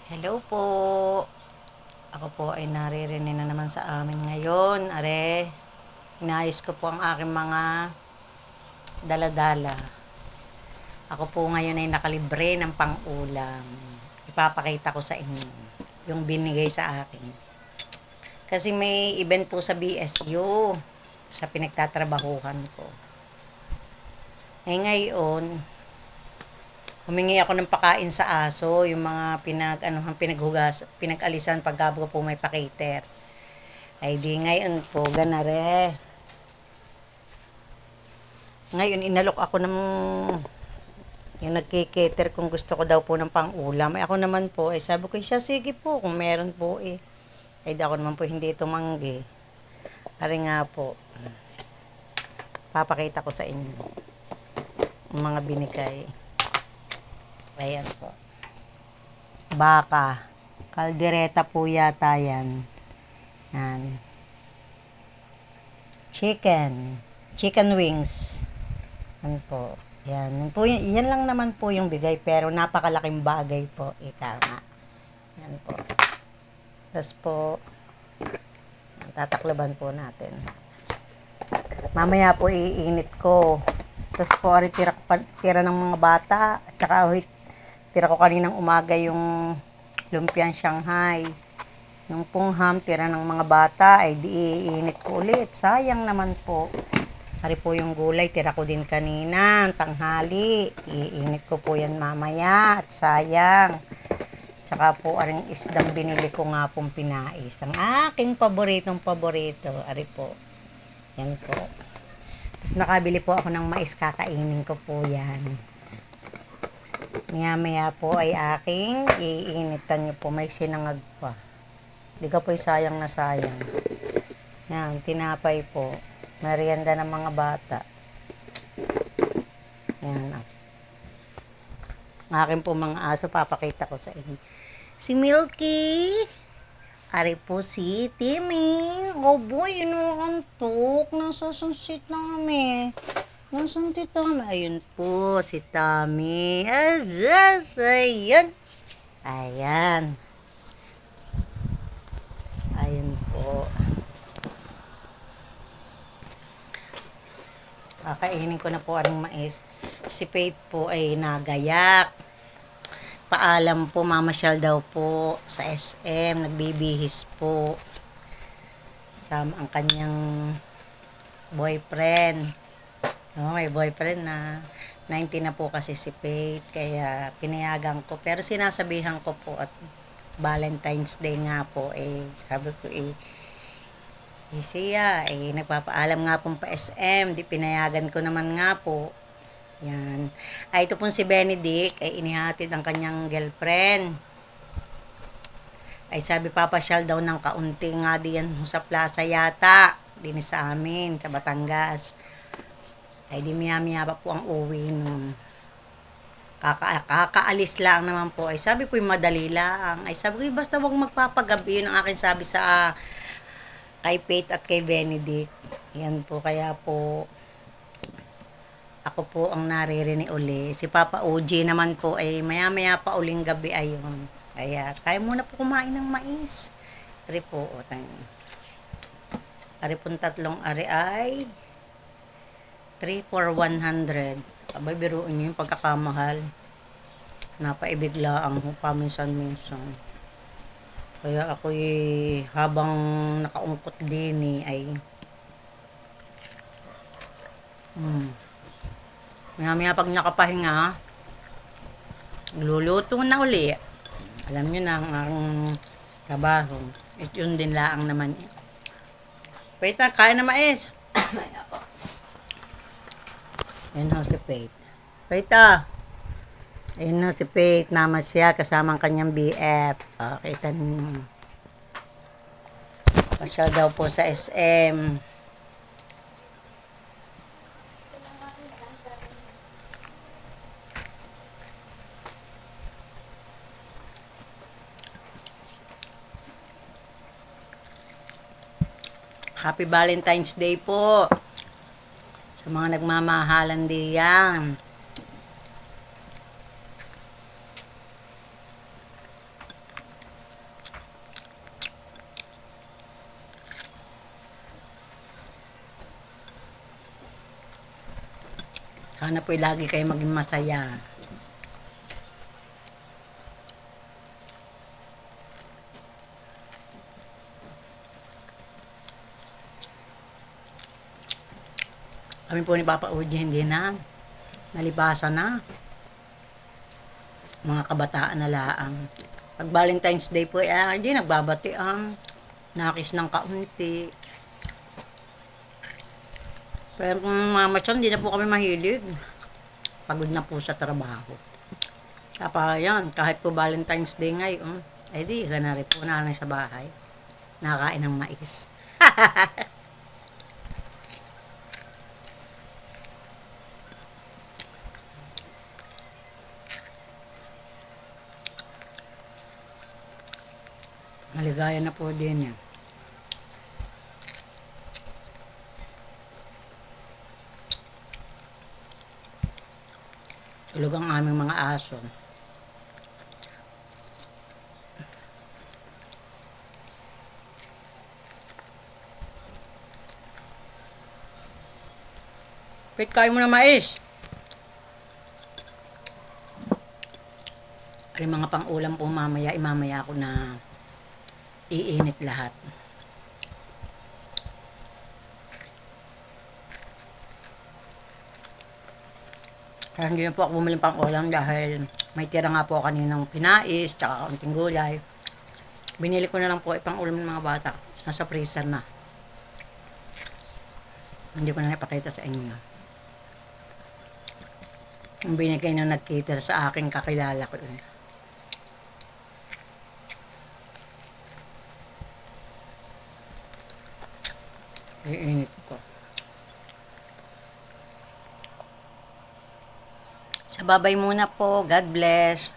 Hello po. Ako po ay naririnig na naman sa amin ngayon. Are, inayos ko po ang aking mga daladala. Ako po ngayon ay nakalibre ng pang-ulam. Ipapakita ko sa inyo yung binigay sa akin. Kasi may event po sa BSU sa pinagtatrabahuhan ko. Ngayon, humingi ako ng pakain sa aso, yung mga pinag-alisan pagka po may pa-cater. Ay di ngayon po, ganare. Ngayon, inalok ako ng yung nagkikater kung gusto ko daw po ng pang-ulam. Ay ako naman po, ay sabi ko, siya, sige po, kung meron po eh. Ay di ako naman po hindi tumanggi. Ari nga po, papakita ko sa inyo yung mga binigay. Ayan po. Baka. Kaldereta po yata yan. Yan. Chicken wings. Yan po. Yan lang naman po yung bigay, pero napakalaking bagay po. Ika nga. Yan po. Tapos po, tatakloban po natin. Mamaya po iinit ko. Tapos po, tira ng mga bata. At saka, tira ko kaninang umaga yung lumpiang Shanghai. Yung pong ham, tira ng mga bata, ay di iinit ko ulit. Sayang naman po. Ari po yung gulay, tira ko din kanina, tanghali. Iinit ko po yan mamaya, at sayang. Tsaka po, aring isdang binili ko nga pong pinais. Ang aking paborito. Ari po. Yan po. Tapos nakabili po ako ng mais, kakainin ko po yan. Maya po ay aking iinitan nyo po. May sinangag pa. Di ka po'y sayang na sayang. Yan, tinapay po. Merienda ng mga bata. Yan. Ang akin po mga aso, papakita ko sa inyo. Si Milky. Ari po si Timmy. Oh boy, inuantok. Nasasunsit namin. Nasunsit namin. Ayun po, si Tommy. Azaz, ayun. Ayan. Ayun po. Kakainin ko na po ang mais. Si Faith po ay nagayak. Paalam po, mamasyal daw po sa SM. Nagbibihis po. Sama ang kanyang boyfriend. May boyfriend na 19 na po kasi si Faith. Kaya pinayagan ko. Pero sinasabihan ko po at Valentine's Day nga po sabi ko siya nagpapaalam nga pong pa SM, di pinayagan ko naman nga po. Yan. Ito pong si Benedict ay inihatid ang kanyang girlfriend. Ay sabi papasyal daw ng kaunti nga diyan sa plaza yata, din sa amin, sa Batangas. Ay di miya pa po ang uwi nun. Kakaalis lang naman po. Ay sabi po madali lang. Ay sabi ko basta wag magpapagabi. Yun ang akin sabi sa kay Faith at kay Benedict. Yan po, kaya po ako po ang naririnig uli. Si Papa OG naman po ay maya pa uling gabi ayun. Kaya tayo muna po kumain ng mais. Ari po, ari pong tatlong ari ay 3 for 100. Abay, biruin nyo yung pagkakamahal. Napaibigla ang paminsan-minsan. Kaya ako habang nakaungkot din ay maya pag nakapahinga, luluto na uli. Alam nyo na ang trabaho. At yun din laang naman. Wait na, kain na mais. Ayun ho si Faith. Faith ayun ho si Faith. Naman siya kasama ang kanyang BF. Kita ninyo. Pasyal daw po sa SM. Happy Valentine's Day po. Sa mga nagmamahalan diyan. Sana po lagi kayo maging masaya. Kami po ni Papa Uji hindi na. Nalipasan na. Mga kabataan na laang. Pag Valentine's Day po, hindi nagbabati ang nakis ng kaunti. Pero kung mamatyon, hindi na po kami mahilig. Pagod na po sa trabaho. Tapos yan, kahit po Valentine's Day ngayon, ay di, gana rin po na sa bahay. Nakakain ng mais. Maligaya na po din yan. Tulog ang aming mga aso. Pit, kain mo na mais. Ay mga pang-ulam po mamaya, imamaya ko na iinit lahat. Kaya hindi na po ako bumili pang ulam dahil may tira nga po kaninang pinais, tsaka kaunting gulay. Binili ko na lang po ipang ulam ng mga bata. Nasa freezer na. Hindi ko na napakita sa inyo. Ang binigay na nag-cater sa aking kakilala ko. Iinit ko. Sa babay muna po. God bless.